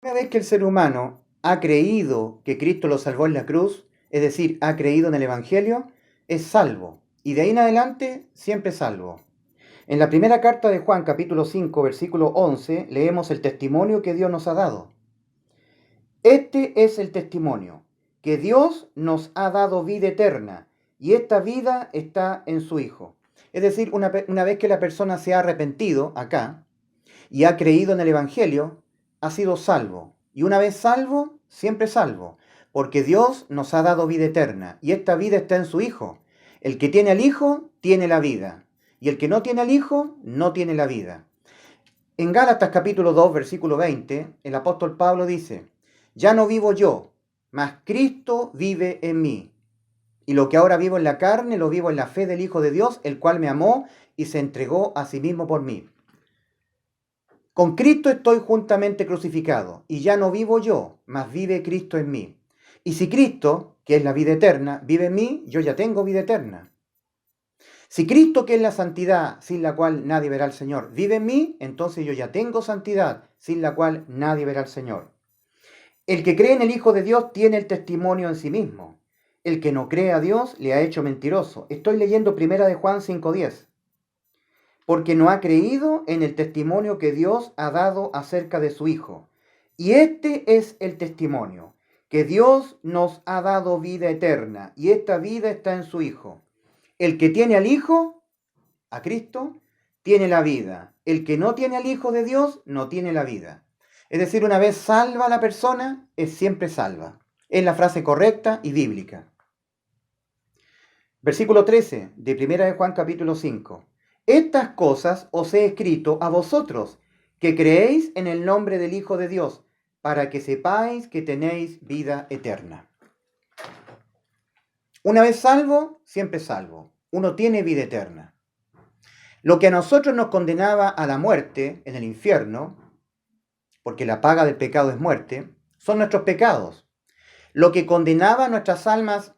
Una vez que el ser humano ha creído que Cristo lo salvó en la cruz, es decir, ha creído en el Evangelio, es salvo. Y de ahí en adelante, siempre salvo. En la primera carta de Juan, capítulo 5, versículo 11, leemos el testimonio que Dios nos ha dado. Este es el testimonio, que Dios nos ha dado vida eterna, y esta vida está en su Hijo. Es decir, una vez que la persona se ha arrepentido acá y ha creído en el Evangelio, ha sido salvo. Y una vez salvo, siempre salvo, porque Dios nos ha dado vida eterna, y esta vida está en su Hijo. El que tiene al Hijo, tiene la vida, y el que no tiene al Hijo, no tiene la vida. En Gálatas capítulo 2, versículo 20, el apóstol Pablo dice, ya no vivo yo, mas Cristo vive en mí. Y lo que ahora vivo en la carne, lo vivo en la fe del Hijo de Dios, el cual me amó y se entregó a sí mismo por mí. Con Cristo estoy juntamente crucificado, y ya no vivo yo, mas vive Cristo en mí. Y si Cristo, que es la vida eterna, vive en mí, yo ya tengo vida eterna. Si Cristo, que es la santidad, sin la cual nadie verá al Señor, vive en mí, entonces yo ya tengo santidad, sin la cual nadie verá al Señor. El que cree en el Hijo de Dios tiene el testimonio en sí mismo. El que no cree a Dios le ha hecho mentiroso. Estoy leyendo 1 de Juan 5:10. Porque no ha creído en el testimonio que Dios ha dado acerca de su Hijo. Y este es el testimonio, que Dios nos ha dado vida eterna, y esta vida está en su Hijo. El que tiene al Hijo, a Cristo, tiene la vida. El que no tiene al Hijo de Dios, no tiene la vida. Es decir, una vez salva la persona, es siempre salva. Es la frase correcta y bíblica. Versículo 13 de 1 de Juan capítulo 5. Estas cosas os he escrito a vosotros, que creéis en el nombre del Hijo de Dios, para que sepáis que tenéis vida eterna. Una vez salvo, siempre salvo. Uno tiene vida eterna. Lo que a nosotros nos condenaba a la muerte en el infierno, porque la paga del pecado es muerte, son nuestros pecados. Lo que condenaba a nuestras almas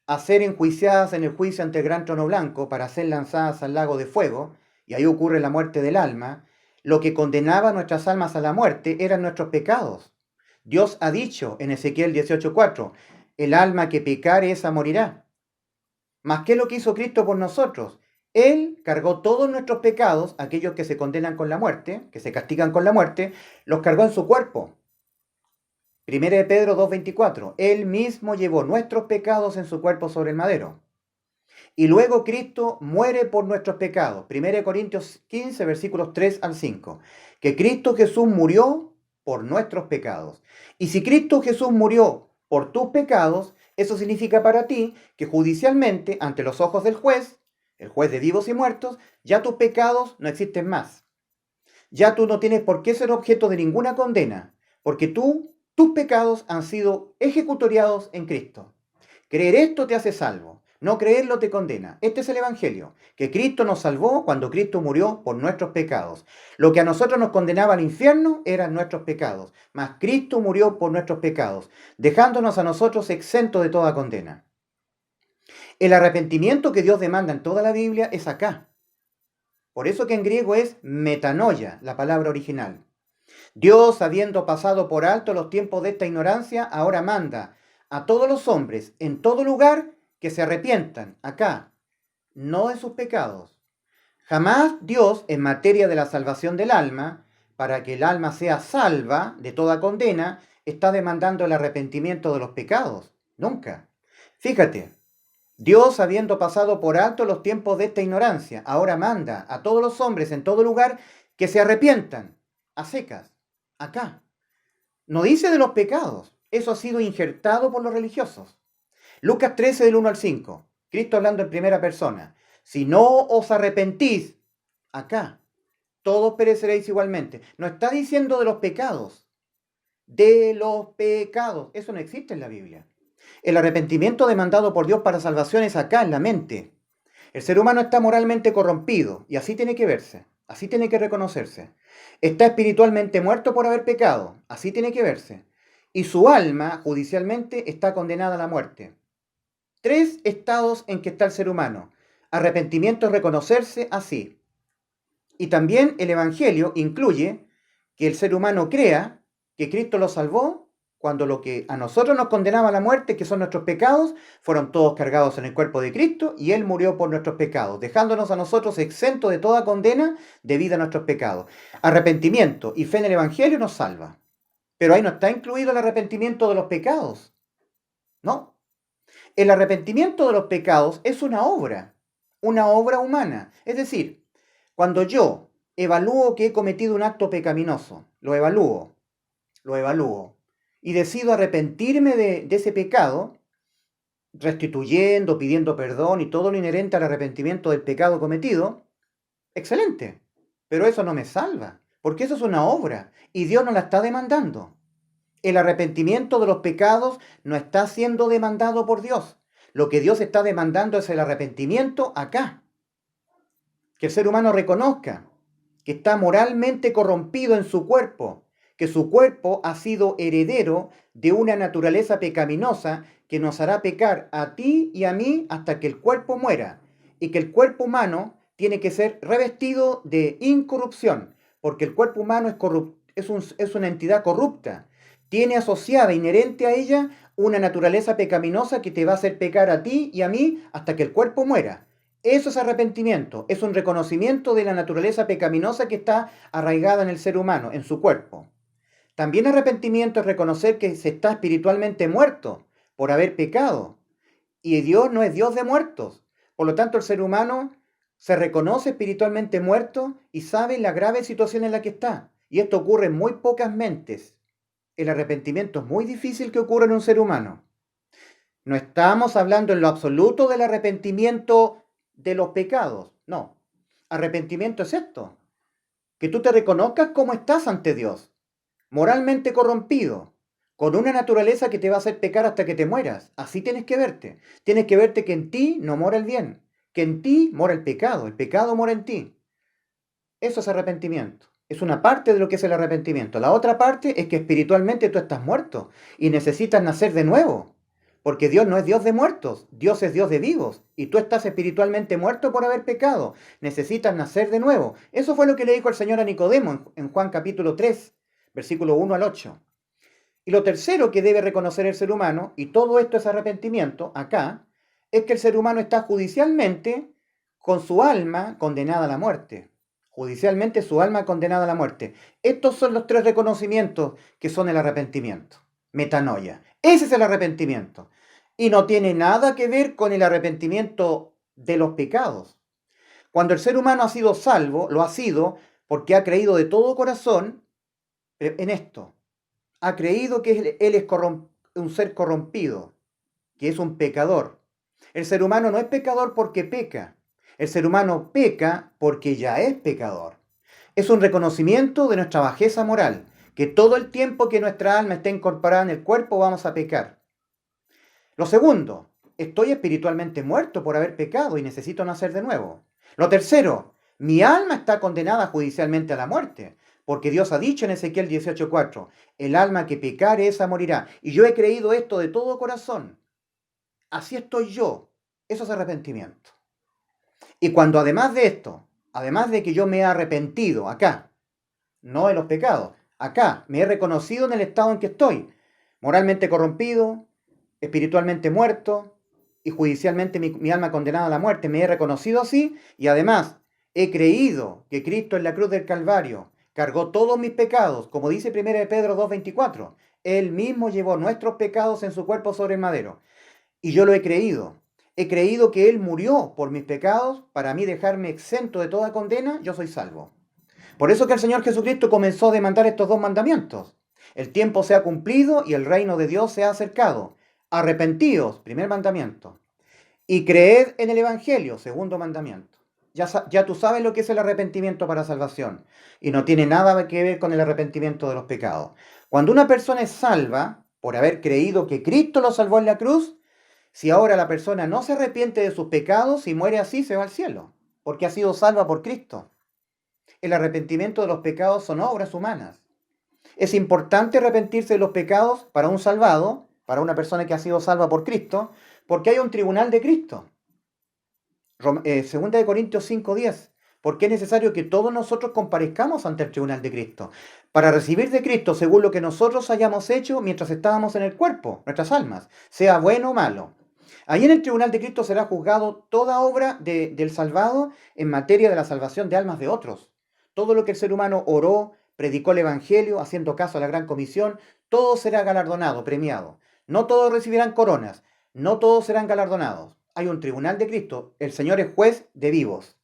a ser enjuiciadas en el juicio ante el gran trono blanco para ser lanzadas al lago de fuego, y ahí ocurre la muerte del alma, lo que condenaba a nuestras almas a la muerte eran nuestros pecados. Dios ha dicho en Ezequiel 18:4, el alma que pecare esa morirá. Mas ¿qué es lo que hizo Cristo por nosotros? Él cargó todos nuestros pecados, aquellos que se condenan con la muerte, que se castigan con la muerte, los cargó en su cuerpo. 1 de Pedro 2:24, Él mismo llevó nuestros pecados en su cuerpo sobre el madero. Y luego Cristo muere por nuestros pecados. 1 Corintios 15, versículos 3 al 5. Que Cristo Jesús murió por nuestros pecados. Y si Cristo Jesús murió por tus pecados, eso significa para ti que judicialmente, ante los ojos del juez, el juez de vivos y muertos, ya tus pecados no existen más. Ya tú no tienes por qué ser objeto de ninguna condena, porque tus pecados han sido ejecutoriados en Cristo. Creer esto te hace salvo, no creerlo te condena. Este es el Evangelio, que Cristo nos salvó cuando Cristo murió por nuestros pecados. Lo que a nosotros nos condenaba al infierno eran nuestros pecados, mas Cristo murió por nuestros pecados, dejándonos a nosotros exentos de toda condena. El arrepentimiento que Dios demanda en toda la Biblia es acá. Por eso que en griego es metanoia, la palabra original. Dios, habiendo pasado por alto los tiempos de esta ignorancia, ahora manda a todos los hombres en todo lugar que se arrepientan, acá, no de sus pecados. Jamás Dios, en materia de la salvación del alma, para que el alma sea salva de toda condena, está demandando el arrepentimiento de los pecados. Nunca. Fíjate, Dios, habiendo pasado por alto los tiempos de esta ignorancia, ahora manda a todos los hombres en todo lugar que se arrepientan, a secas, acá. No dice de los pecados, eso ha sido injertado por los religiosos. Lucas 13 del 1 al 5, Cristo hablando en primera persona. Si no os arrepentís, acá, todos pereceréis igualmente. No está diciendo de los pecados, eso no existe en la Biblia. El arrepentimiento demandado por Dios para salvación es acá, en la mente. El ser humano está moralmente corrompido y así tiene que verse, así tiene que reconocerse. Está espiritualmente muerto por haber pecado, así tiene que verse. Y su alma, judicialmente, está condenada a la muerte. 3 estados en que está el ser humano. Arrepentimiento es reconocerse así. Y también el Evangelio incluye que el ser humano crea que Cristo los salvó cuando lo que a nosotros nos condenaba a la muerte, que son nuestros pecados, fueron todos cargados en el cuerpo de Cristo y Él murió por nuestros pecados, dejándonos a nosotros exentos de toda condena debido a nuestros pecados. Arrepentimiento y fe en el Evangelio nos salva. Pero ahí no está incluido el arrepentimiento de los pecados. No. El arrepentimiento de los pecados es una obra humana. Es decir, cuando yo evalúo que he cometido un acto pecaminoso, lo evalúo, y decido arrepentirme de ese pecado, restituyendo, pidiendo perdón y todo lo inherente al arrepentimiento del pecado cometido, excelente. Pero eso no me salva, porque eso es una obra y Dios no la está demandando. El arrepentimiento de los pecados no está siendo demandado por Dios. Lo que Dios está demandando es el arrepentimiento acá. Que el ser humano reconozca que está moralmente corrompido en su cuerpo, que su cuerpo ha sido heredero de una naturaleza pecaminosa que nos hará pecar a ti y a mí hasta que el cuerpo muera, y que el cuerpo humano tiene que ser revestido de incorrupción, porque el cuerpo humano es una entidad corrupta. Tiene asociada, inherente a ella, una naturaleza pecaminosa que te va a hacer pecar a ti y a mí hasta que el cuerpo muera. Eso es arrepentimiento, es un reconocimiento de la naturaleza pecaminosa que está arraigada en el ser humano, en su cuerpo. También arrepentimiento es reconocer que se está espiritualmente muerto por haber pecado. Y Dios no es Dios de muertos. Por lo tanto, el ser humano se reconoce espiritualmente muerto y sabe la grave situación en la que está. Y esto ocurre en muy pocas mentes. El arrepentimiento es muy difícil que ocurra en un ser humano. No estamos hablando en lo absoluto del arrepentimiento de los pecados. No. Arrepentimiento es esto. Que tú te reconozcas cómo estás ante Dios. Moralmente corrompido. Con una naturaleza que te va a hacer pecar hasta que te mueras. Así tienes que verte. Tienes que verte que en ti no mora el bien. Que en ti mora el pecado mora en ti. Eso es arrepentimiento. Es una parte de lo que es el arrepentimiento. La otra parte es que espiritualmente tú estás muerto y necesitas nacer de nuevo. Porque Dios no es Dios de muertos, Dios es Dios de vivos. Y tú estás espiritualmente muerto por haber pecado. Necesitas nacer de nuevo. Eso fue lo que le dijo el Señor a Nicodemo en Juan capítulo 3, versículo 1 al 8. Y lo tercero que debe reconocer el ser humano, y todo esto es arrepentimiento, acá, es que el ser humano está judicialmente con su alma condenada a la muerte. Judicialmente su alma condenada a la muerte. Estos son los tres reconocimientos que son el arrepentimiento. Metanoia. Ese es el arrepentimiento. Y no tiene nada que ver con el arrepentimiento de los pecados. Cuando el ser humano ha sido salvo, lo ha sido porque ha creído de todo corazón en esto. Ha creído que él es un ser corrompido, que es un pecador. El ser humano no es pecador porque peca. El ser humano peca porque ya es pecador. Es un reconocimiento de nuestra bajeza moral, que todo el tiempo que nuestra alma esté incorporada en el cuerpo vamos a pecar. Lo segundo, estoy espiritualmente muerto por haber pecado y necesito nacer de nuevo. Lo tercero, mi alma está condenada judicialmente a la muerte, porque Dios ha dicho en Ezequiel 18:4, el alma que pecare esa morirá. Y yo he creído esto de todo corazón. Así estoy yo. Eso es arrepentimiento. Y cuando además de esto, además de que yo me he arrepentido acá, no de los pecados, acá me he reconocido en el estado en que estoy, moralmente corrompido, espiritualmente muerto y judicialmente mi alma condenada a la muerte, me he reconocido así y además he creído que Cristo en la cruz del Calvario cargó todos mis pecados, como dice 1 Pedro 2:24, Él mismo llevó nuestros pecados en su cuerpo sobre el madero. Y yo lo he creído. He creído que Él murió por mis pecados para mí dejarme exento de toda condena, yo soy salvo. Por eso que el Señor Jesucristo comenzó a demandar estos dos mandamientos. El tiempo se ha cumplido y el reino de Dios se ha acercado. Arrepentíos, primer mandamiento. Y creed en el Evangelio, segundo mandamiento. Ya tú sabes lo que es el arrepentimiento para salvación. Y no tiene nada que ver con el arrepentimiento de los pecados. Cuando una persona es salva, por haber creído que Cristo lo salvó en la cruz, si ahora la persona no se arrepiente de sus pecados y muere así, se va al cielo, porque ha sido salva por Cristo. El arrepentimiento de los pecados son obras humanas. Es importante arrepentirse de los pecados para un salvado, para una persona que ha sido salva por Cristo, porque hay un tribunal de Cristo. 2 Corintios 5:10. Porque es necesario que todos nosotros comparezcamos ante el tribunal de Cristo, para recibir de Cristo según lo que nosotros hayamos hecho mientras estábamos en el cuerpo, nuestras almas, sea bueno o malo. Ahí en el tribunal de Cristo será juzgado toda obra del salvado en materia de la salvación de almas de otros. Todo lo que el ser humano oró, predicó el Evangelio, haciendo caso a la gran comisión, todo será galardonado, premiado. No todos recibirán coronas, no todos serán galardonados. Hay un tribunal de Cristo, el Señor es juez de vivos.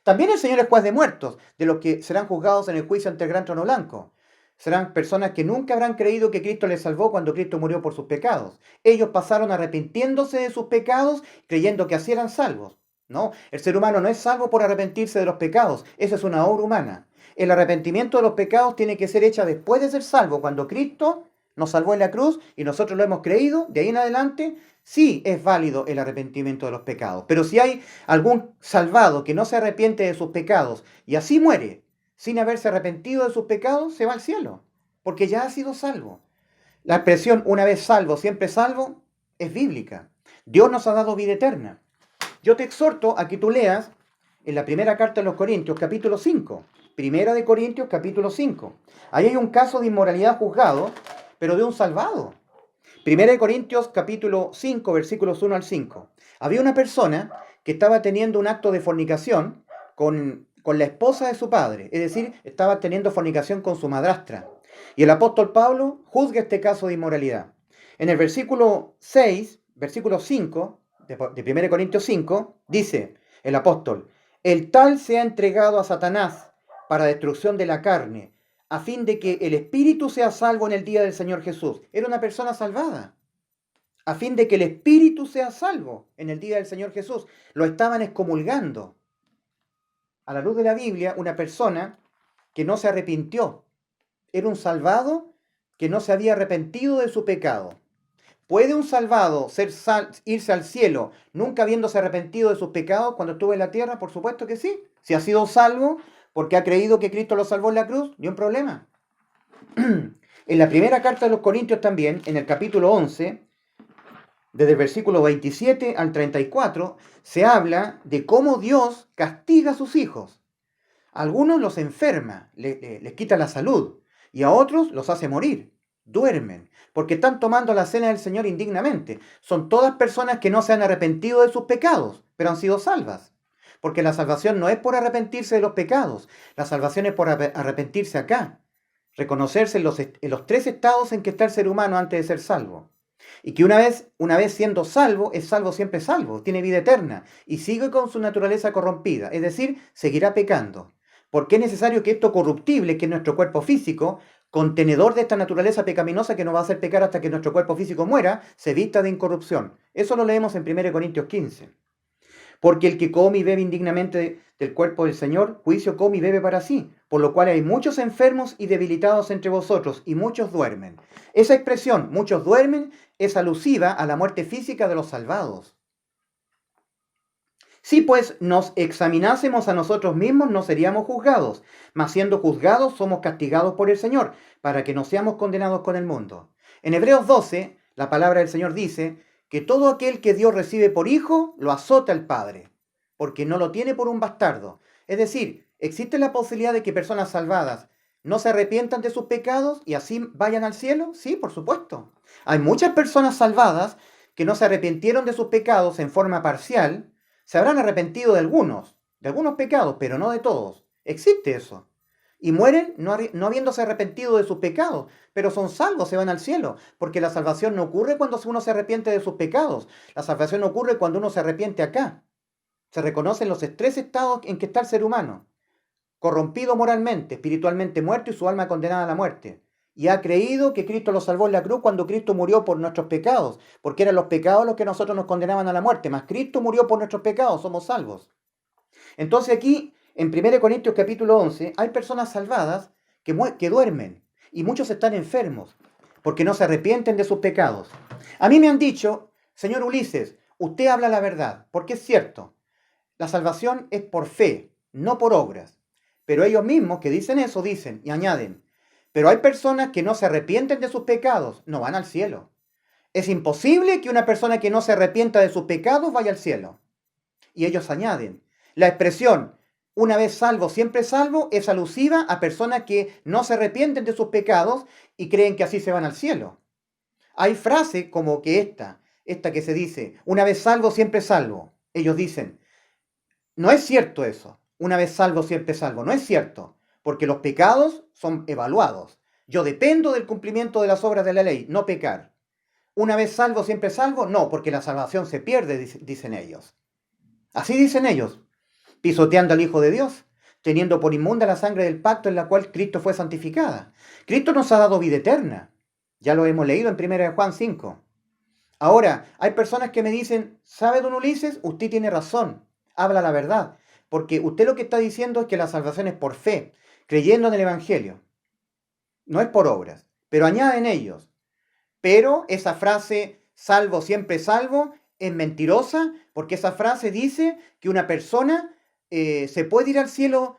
También el Señor es juez de muertos, de los que serán juzgados en el juicio ante el gran trono blanco. Serán personas que nunca habrán creído que Cristo les salvó cuando Cristo murió por sus pecados. Ellos pasaron arrepintiéndose de sus pecados, creyendo que así eran salvos. No, el ser humano no es salvo por arrepentirse de los pecados. Esa es una obra humana. El arrepentimiento de los pecados tiene que ser hecha después de ser salvo, cuando Cristo nos salvó en la cruz y nosotros lo hemos creído. De ahí en adelante, sí es válido el arrepentimiento de los pecados. Pero si hay algún salvado que no se arrepiente de sus pecados y así muere, sin haberse arrepentido de sus pecados, se va al cielo, porque ya ha sido salvo. La expresión una vez salvo, siempre salvo, es bíblica. Dios nos ha dado vida eterna. Yo te exhorto a que tú leas en la primera carta de los Corintios, capítulo 5. Primera de Corintios, capítulo 5. Ahí hay un caso de inmoralidad juzgado, pero de un salvado. Primera de Corintios, capítulo 5, versículos 1 al 5. Había una persona que estaba teniendo un acto de fornicación con la esposa de su padre, es decir, estaba teniendo fornicación con su madrastra. Y el apóstol Pablo juzga este caso de inmoralidad. En el versículo 6, versículo 5 de 1 Corintios 5, dice el apóstol: el tal se ha entregado a Satanás para destrucción de la carne, a fin de que el espíritu sea salvo en el día del Señor Jesús. Era una persona salvada. A fin de que el espíritu sea salvo en el día del Señor Jesús. Lo estaban excomulgando. A la luz de la Biblia, una persona que no se arrepintió era un salvado que no se había arrepentido de su pecado. ¿Puede un salvado irse al cielo nunca habiéndose arrepentido de sus pecados cuando estuvo en la tierra? Por supuesto que sí. Si ha sido salvo porque ha creído que Cristo lo salvó en la cruz, ni un problema. En la primera carta de los Corintios también, en el capítulo 11, desde el versículo 27 al 34, se habla de cómo Dios castiga a sus hijos. A algunos los enferma, les quita la salud, y a otros los hace morir, duermen, porque están tomando la cena del Señor indignamente. Son todas personas que no se han arrepentido de sus pecados, pero han sido salvas. Porque la salvación no es por arrepentirse de los pecados, la salvación es por arrepentirse acá, reconocerse en los tres estados en que está el ser humano antes de ser salvo. Y que una vez siendo salvo, es salvo siempre salvo, tiene vida eterna y sigue con su naturaleza corrompida, es decir, seguirá pecando. Porque es necesario que esto corruptible, que es nuestro cuerpo físico, contenedor de esta naturaleza pecaminosa que nos va a hacer pecar hasta que nuestro cuerpo físico muera, se vista de incorrupción. Eso lo leemos en 1 Corintios 15. Porque el que come y bebe indignamente del cuerpo del Señor, juicio come y bebe para sí, por lo cual hay muchos enfermos y debilitados entre vosotros, y muchos duermen. Esa expresión, muchos duermen, es alusiva a la muerte física de los salvados. Si pues nos examinásemos a nosotros mismos, no seríamos juzgados, mas siendo juzgados somos castigados por el Señor, para que no seamos condenados con el mundo. En Hebreos 12, la palabra del Señor dice que todo aquel que Dios recibe por hijo, lo azota el Padre, porque no lo tiene por un bastardo. Es decir, ¿existe la posibilidad de que personas salvadas no se arrepientan de sus pecados y así vayan al cielo? Sí, por supuesto. Hay muchas personas salvadas que no se arrepintieron de sus pecados en forma parcial. Se habrán arrepentido de algunos pecados, pero no de todos. Existe eso. Y mueren no habiéndose arrepentido de sus pecados, pero son salvos, se van al cielo, porque la salvación no ocurre cuando uno se arrepiente de sus pecados. La salvación ocurre cuando uno se arrepiente acá. Se reconocen los tres estados en que está el ser humano: corrompido moralmente, espiritualmente muerto y su alma condenada a la muerte. Y ha creído que Cristo lo salvó en la cruz cuando Cristo murió por nuestros pecados, porque eran los pecados los que nosotros nos condenaban a la muerte, mas Cristo murió por nuestros pecados, somos salvos. Entonces aquí, en 1 Corintios capítulo 11, hay personas salvadas que duermen, y muchos están enfermos, porque no se arrepienten de sus pecados. A mí me han dicho: señor Ulises, usted habla la verdad, porque es cierto, la salvación es por fe, no por obras. Pero ellos mismos que dicen eso, dicen y añaden: pero hay personas que no se arrepienten de sus pecados, no van al cielo. Es imposible que una persona que no se arrepienta de sus pecados vaya al cielo. Y ellos añaden: la expresión una vez salvo, siempre salvo, es alusiva a personas que no se arrepienten de sus pecados y creen que así se van al cielo. Hay frases como que esta que se dice, una vez salvo, siempre salvo. Ellos dicen, no es cierto eso, una vez salvo, siempre salvo. No es cierto, porque los pecados son evaluados. Yo dependo del cumplimiento de las obras de la ley, no pecar. Una vez salvo, siempre salvo, no, porque la salvación se pierde, dicen ellos. Así dicen ellos, pisoteando al Hijo de Dios, teniendo por inmunda la sangre del pacto en la cual Cristo fue santificada. Cristo nos ha dado vida eterna. Ya lo hemos leído en 1 Juan 5. Ahora, hay personas que me dicen, ¿sabe, don Ulises? Usted tiene razón, habla la verdad, porque usted lo que está diciendo es que la salvación es por fe, creyendo en el Evangelio, no es por obras. Pero añaden ellos, pero esa frase, salvo, siempre salvo, es mentirosa, porque esa frase dice que una persona se puede ir al cielo